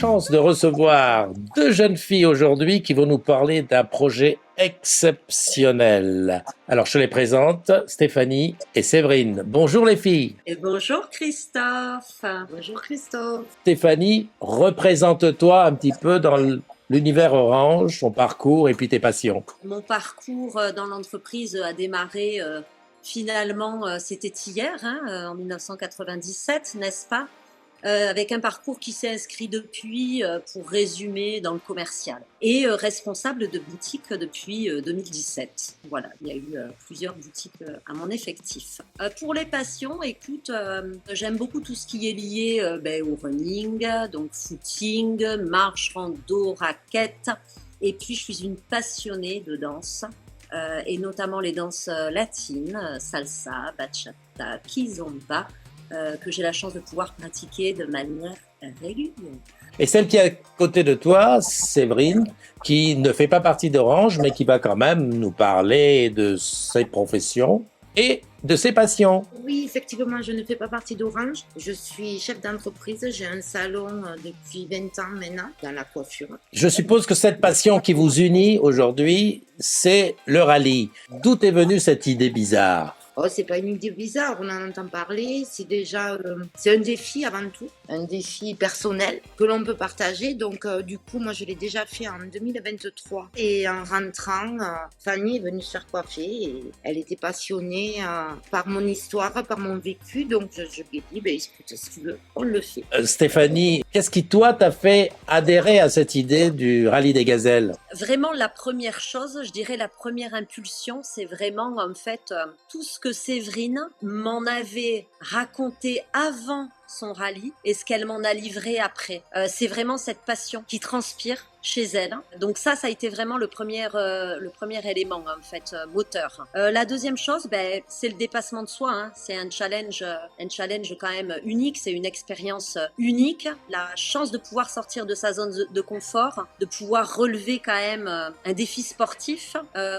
chance de recevoir deux jeunes filles aujourd'hui qui vont nous parler d'un projet exceptionnel. Alors, je les présente, Stéphanie et Séverine. Bonjour les filles. Et bonjour Christophe. Bonjour Christophe. Stéphanie, représente-toi un petit peu dans l'univers Orange, ton parcours et puis tes passions. Mon parcours dans l'entreprise a démarré finalement, c'était hier, en 1997, n'est-ce pas? Avec un parcours qui s'est inscrit depuis, pour résumer, dans le commercial. Et responsable de boutique depuis 2017. Voilà, il y a eu plusieurs boutiques à mon effectif. Pour les passions, écoute, j'aime beaucoup tout ce qui est lié au running, donc footing, marche, rando, raquettes. Et puis, je suis une passionnée de danse. Et notamment les danses latines, salsa, bachata, kizomba, que j'ai la chance de pouvoir pratiquer de manière régulière. Et celle qui est à côté de toi, Séverine, qui ne fait pas partie d'Orange, mais qui va quand même nous parler de ses professions et de ses passions. Oui, effectivement, je ne fais pas partie d'Orange. Je suis chef d'entreprise. J'ai un salon depuis 20 ans maintenant dans la coiffure. Je suppose que cette passion qui vous unit aujourd'hui, c'est le rallye. D'où est venue cette idée bizarre ? Oh, c'est pas une idée bizarre, on en entend parler. C'est déjà, c'est un défi avant tout, un défi personnel que l'on peut partager. Donc, du coup, moi, je l'ai déjà fait en 2023. Et en rentrant, Fanny est venue se faire coiffer et elle était passionnée par mon histoire, par mon vécu. Donc, je lui ai dit, écoute, si tu veux, on le fait. Stéphanie, qu'est-ce qui, toi, t'a fait adhérer à cette idée du rallye des gazelles ? Vraiment, la première chose, je dirais la première impulsion, c'est vraiment en fait tout ce que Séverine m'en avait raconté avant son rallye et ce qu'elle m'en a livré après. C'est vraiment cette passion qui transpire chez elle. Donc ça a été vraiment le premier élément en fait moteur. La deuxième chose, c'est le dépassement de soi. C'est un challenge quand même unique. C'est une expérience unique. La chance de pouvoir sortir de sa zone de confort, de pouvoir relever quand même un défi sportif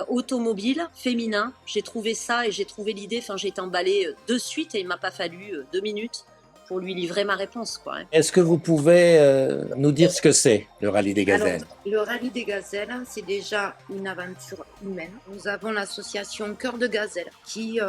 automobile féminin. J'ai trouvé ça et j'ai trouvé l'idée. Enfin, j'ai été emballée de suite et il m'a pas fallu 2 minutes pour lui livrer ma réponse, quoi. Est-ce que vous pouvez nous dire ce que c'est, le rallye des gazelles ? Alors, le rallye des gazelles, c'est déjà une aventure humaine. Nous avons l'association Cœur de Gazelle qui,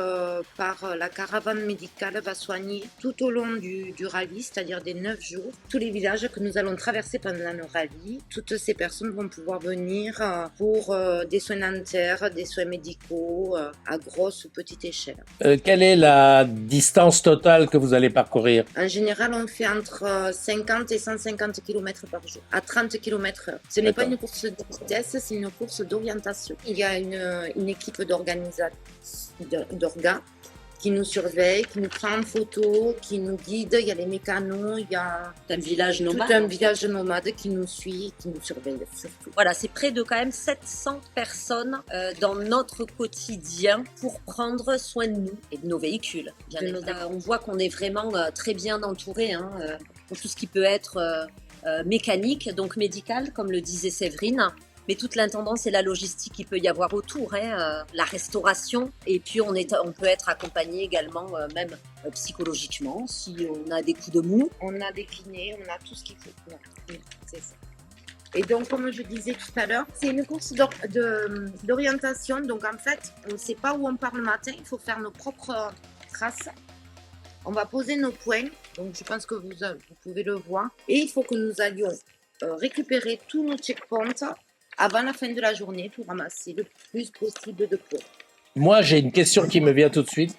par la caravane médicale, va soigner tout au long du rallye, c'est-à-dire des 9 jours, tous les villages que nous allons traverser pendant le rallye. Toutes ces personnes vont pouvoir venir pour des soins dentaires, des soins médicaux, à grosse ou petite échelle. Quelle est la distance totale que vous allez parcourir ? En général, on fait entre 50 et 150 km par jour, à 30 km/h. Ce n'est pas une course de vitesse, c'est une course d'orientation. Il y a une équipe d'orgas qui nous surveille, qui nous prend en photo, qui nous guide. Il y a les mécanos, il y a un village nomade. Tout un village nomade qui nous suit, qui nous surveille surtout. Voilà, c'est près de quand même 700 personnes dans notre quotidien pour prendre soin de nous et de nos véhicules. Bien évidemment, on voit qu'on est vraiment très bien entouré pour tout ce qui peut être mécanique, donc médical, comme le disait Séverine. Mais toute l'intendance et la logistique qu'il peut y avoir autour, la restauration. Et puis, on peut être accompagné également, même psychologiquement, si on a des coups de mou. On a des kinés, on a tout ce qu'il faut. Oui, c'est ça. Et donc, comme je disais tout à l'heure, c'est une course d'orientation. Donc, en fait, on ne sait pas où on part le matin. Il faut faire nos propres traces. On va poser nos points. Donc, je pense que vous pouvez le voir. Et il faut que nous allions récupérer tous nos checkpoints avant la fin de la journée pour ramasser le plus possible de points. Moi, j'ai une question qui me vient tout de suite.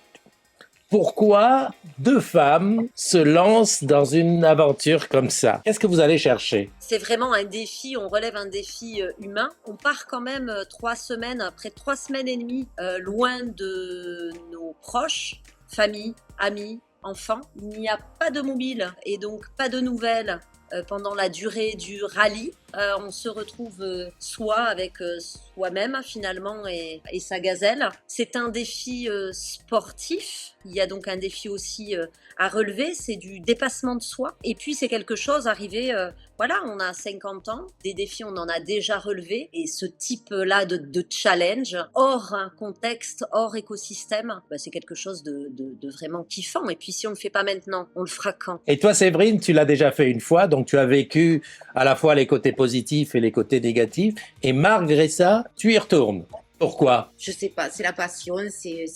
Pourquoi deux femmes se lancent dans une aventure comme ça ? Qu'est-ce que vous allez chercher ? C'est vraiment un défi, on relève un défi humain. On part quand même 3 semaines, après 3 semaines et demie, loin de nos proches, famille, amis, enfants. Il n'y a pas de mobile et donc pas de nouvelles pendant la durée du rallye. On se retrouve soi avec soi-même finalement et sa gazelle. C'est un défi sportif Il y a donc un défi aussi à relever, c'est du dépassement de soi. Et puis c'est quelque chose arrivé, voilà, on a 50 ans, des défis on en a déjà relevé. Et ce type-là de challenge, hors un contexte, hors écosystème, bah, c'est quelque chose de vraiment kiffant. Et puis si on ne le fait pas maintenant, on le fera quand? Et toi, Séverine, tu l'as déjà fait une fois, donc tu as vécu à la fois les côtés positifs et les côtés négatifs. Et malgré ça, tu y retournes. Pourquoi? Je sais pas, c'est la passion, c'est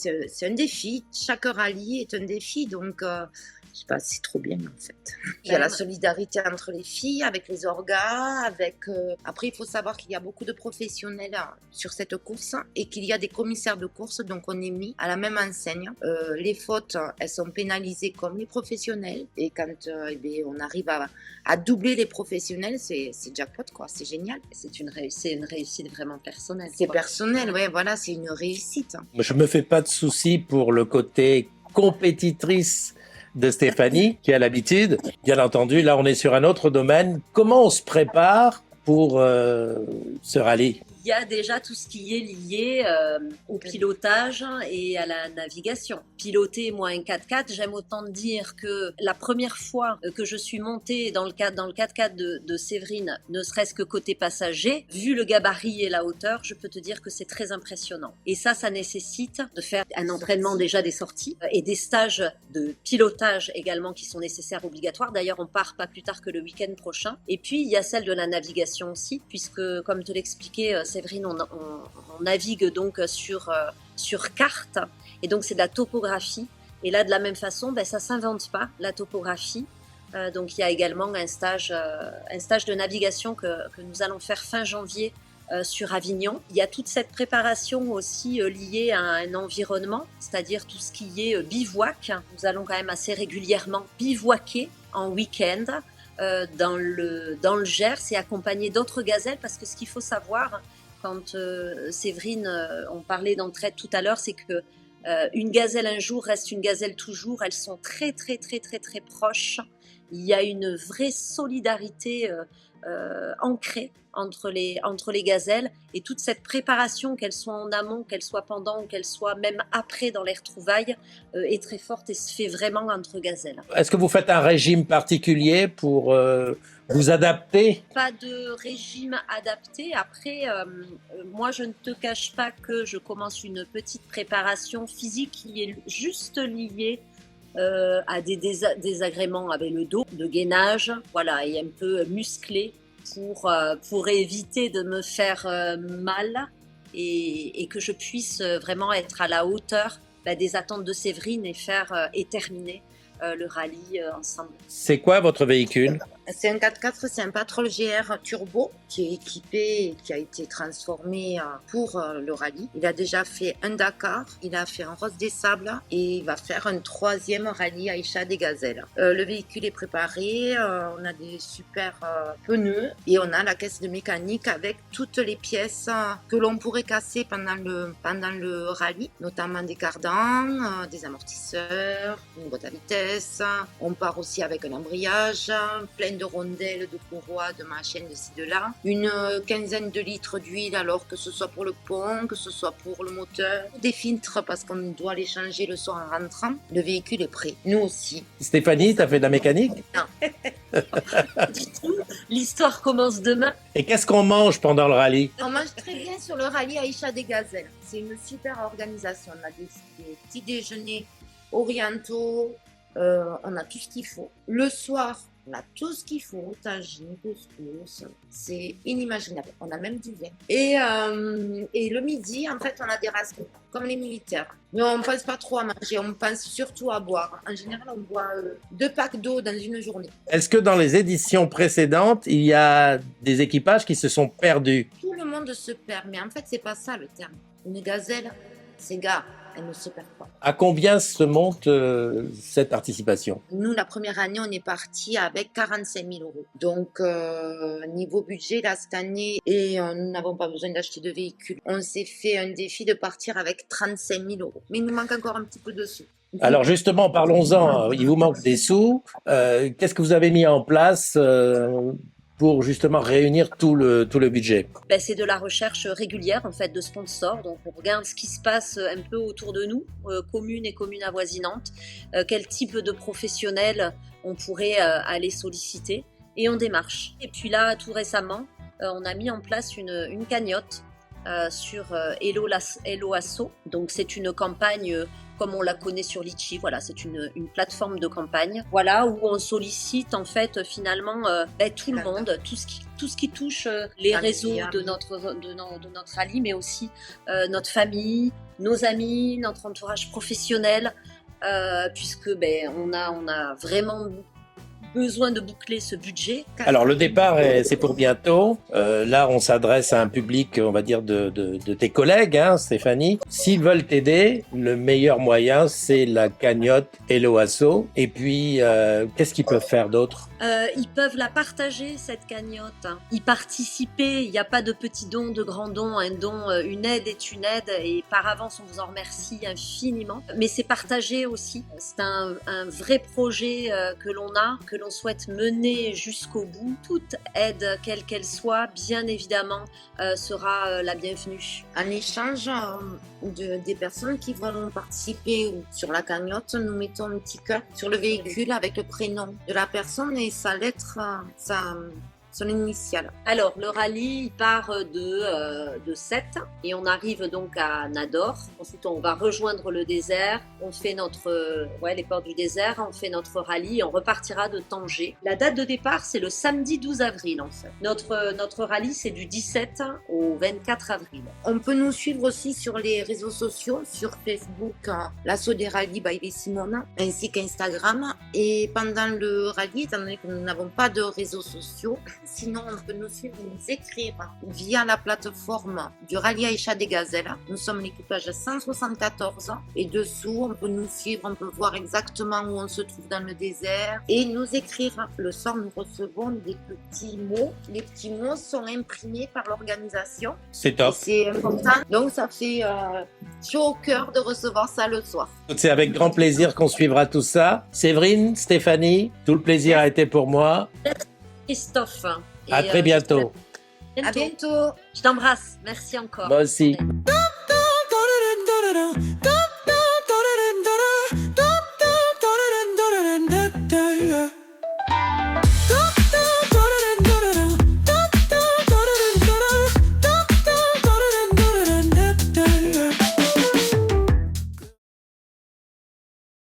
un défi. Chaque rallye est un défi, donc je sais pas, c'est trop bien en fait. Il y a la solidarité entre les filles, avec les orgas, Après, il faut savoir qu'il y a beaucoup de professionnels sur cette course et qu'il y a des commissaires de course, donc on est mis à la même enseigne. Les fautes, elles sont pénalisées comme les professionnels et quand on arrive à doubler les professionnels, c'est jackpot quoi, c'est génial. C'est une réussite vraiment personnelle. C'est personnel, ouais, voilà, c'est une réussite. Je me fais pas de soucis pour le côté compétitrice de Stéphanie, qui a l'habitude. Bien entendu, là, on est sur un autre domaine. Comment on se prépare pour ce rallye? Il y a déjà tout ce qui est lié au pilotage et à la navigation. Piloter, moi, un 4x4, j'aime autant dire que la première fois que je suis montée dans le 4x4 de Séverine, ne serait-ce que côté passager, vu le gabarit et la hauteur, je peux te dire que c'est très impressionnant. Et ça nécessite de faire un entraînement déjà des sorties et des stages de pilotage également qui sont nécessaires, obligatoires. D'ailleurs, on part pas plus tard que le week-end prochain. Et puis, il y a celle de la navigation aussi, puisque, comme te l'expliquais, Séverine, on navigue donc sur carte, et donc c'est de la topographie. Et là, de la même façon, ça s'invente pas, la topographie. Donc il y a également un stage de navigation que nous allons faire fin janvier sur Avignon. Il y a toute cette préparation aussi liée à un environnement, c'est-à-dire tout ce qui est bivouac. Nous allons quand même assez régulièrement bivouaquer en week-end dans le Gers et accompagner d'autres gazelles, parce que ce qu'il faut savoir, quand Séverine, on parlait d'entraide tout à l'heure, c'est que une gazelle un jour reste une gazelle toujours. Elles sont très très très très très proches. Il y a une vraie solidarité ancrée entre les gazelles, et toute cette préparation, qu'elle soit en amont, qu'elle soit pendant, qu'elle soit même après dans les retrouvailles, est très forte et se fait vraiment entre gazelles. Est-ce que vous faites un régime particulier pour vous adapter? Pas de régime adapté. Après, moi, je ne te cache pas que je commence une petite préparation physique qui est juste liée à des désagréments avec le dos, de gainage, voilà, et un peu musclé pour éviter de me faire mal et que je puisse vraiment être à la hauteur des attentes de Séverine et terminer le rallye ensemble. C'est quoi votre véhicule? C'est un 4x4, c'est un Patrol GR Turbo qui est équipé et qui a été transformé pour le rallye. Il a déjà fait un Dakar, il a fait un Rose des Sables et il va faire un 3e rallye Aïcha des Gazelles. Le véhicule est préparé, on a des super pneus et on a la caisse de mécanique avec toutes les pièces que l'on pourrait casser pendant le rallye, notamment des cardans, des amortisseurs, une boîte à vitesse. On part aussi avec un embrayage, plein de rondelles, de courroies, de machines, de ci, de là. Une quinzaine de litres d'huile, alors que ce soit pour le pont, que ce soit pour le moteur. Des filtres parce qu'on doit les changer le soir en rentrant. Le véhicule est prêt. Nous aussi. Stéphanie, tu as fait de la mécanique? Non. Du tout. L'histoire commence demain. Et qu'est-ce qu'on mange pendant le rallye? On mange très bien sur le rallye Aïcha des Gazelles. C'est une super organisation. On a des petits déjeuners orientaux. On a tout ce qu'il faut. Le soir, on a tout ce qu'il faut, tagine, couscous, c'est inimaginable. On a même du vin. Et le midi, en fait, on a des rations, comme les militaires. Mais on ne pense pas trop à manger, on pense surtout à boire. En général, on boit 2 packs d'eau dans une journée. Est-ce que dans les éditions précédentes, il y a des équipages qui se sont perdus? Tout le monde se perd, mais en fait, c'est pas ça le terme. Une gazelle, c'est gare. Elle ne se perd pas. À combien se monte cette participation? Nous, la première année, on est parti avec 45 000 euros. Donc, niveau budget, là, cette année, et nous n'avons pas besoin d'acheter de véhicule. On s'est fait un défi de partir avec 35 000 euros. Mais il nous manque encore un petit peu de sous. Alors justement, parlons-en. Il vous manque des sous. Qu'est-ce que vous avez mis en place pour justement réunir tout le budget? Ben, c'est de la recherche régulière en fait de sponsors. Donc on regarde ce qui se passe un peu autour de nous, communes et communes avoisinantes, quel type de professionnels on pourrait aller solliciter et on démarche. Et puis là, tout récemment, on a mis en place une cagnotte sur Hello Asso. Donc c'est une campagne comme on la connaît sur Litchi, voilà, c'est une plateforme de campagne, voilà, où on sollicite en fait finalement tout le monde, tout ce qui touche les réseaux de notre rallye, mais aussi notre famille, nos amis, notre entourage professionnel, puisque on a vraiment besoin de boucler ce budget. Alors le départ, c'est pour bientôt. Là, on s'adresse à un public, on va dire, de tes collègues, hein, Stéphanie. S'ils veulent t'aider, le meilleur moyen, c'est la cagnotte Hello Asso. Et puis, qu'est-ce qu'ils peuvent faire d'autre? Ils peuvent la partager, cette cagnotte, y participer. Il n'y a pas de petits dons, de grands dons. Un don, une aide est une aide, et par avance, on vous en remercie infiniment. Mais c'est partagé aussi. C'est un vrai projet que l'on a, que l'on souhaite mener jusqu'au bout. Toute aide, quelle qu'elle soit, bien évidemment, sera la bienvenue. En échange des personnes qui vont participer sur la cagnotte, nous mettons un petit cœur sur le véhicule avec le prénom de la personne et sa lettre, son initiale. Alors, le rallye il part de Sète et on arrive donc à Nador. Ensuite, on va rejoindre le désert. On fait les ports du désert. On fait notre rallye et on repartira de Tanger. La date de départ, c'est le samedi 12 avril en fait. Notre rallye, c'est du 17 au 24 avril. On peut nous suivre aussi sur les réseaux sociaux, sur Facebook, l'Asso des rallyes by les Simona, ainsi qu'Instagram. Et pendant le rallye, étant donné que nous n'avons pas de réseaux sociaux, sinon, on peut nous suivre, nous écrire via la plateforme du rallye Aïcha des Gazelles. Nous sommes l'équipage 174 et dessous, on peut nous suivre, on peut voir exactement où on se trouve dans le désert et nous écrire. Le soir, nous recevons des petits mots. Les petits mots sont imprimés par l'organisation. C'est top. C'est important. Donc, ça fait chaud au cœur de recevoir ça le soir. C'est avec grand plaisir qu'on suivra tout ça. Séverine, Stéphanie, tout le plaisir a été pour moi. Christophe. À très bientôt. À bientôt. Je t'embrasse. Merci encore. Moi aussi. Ouais.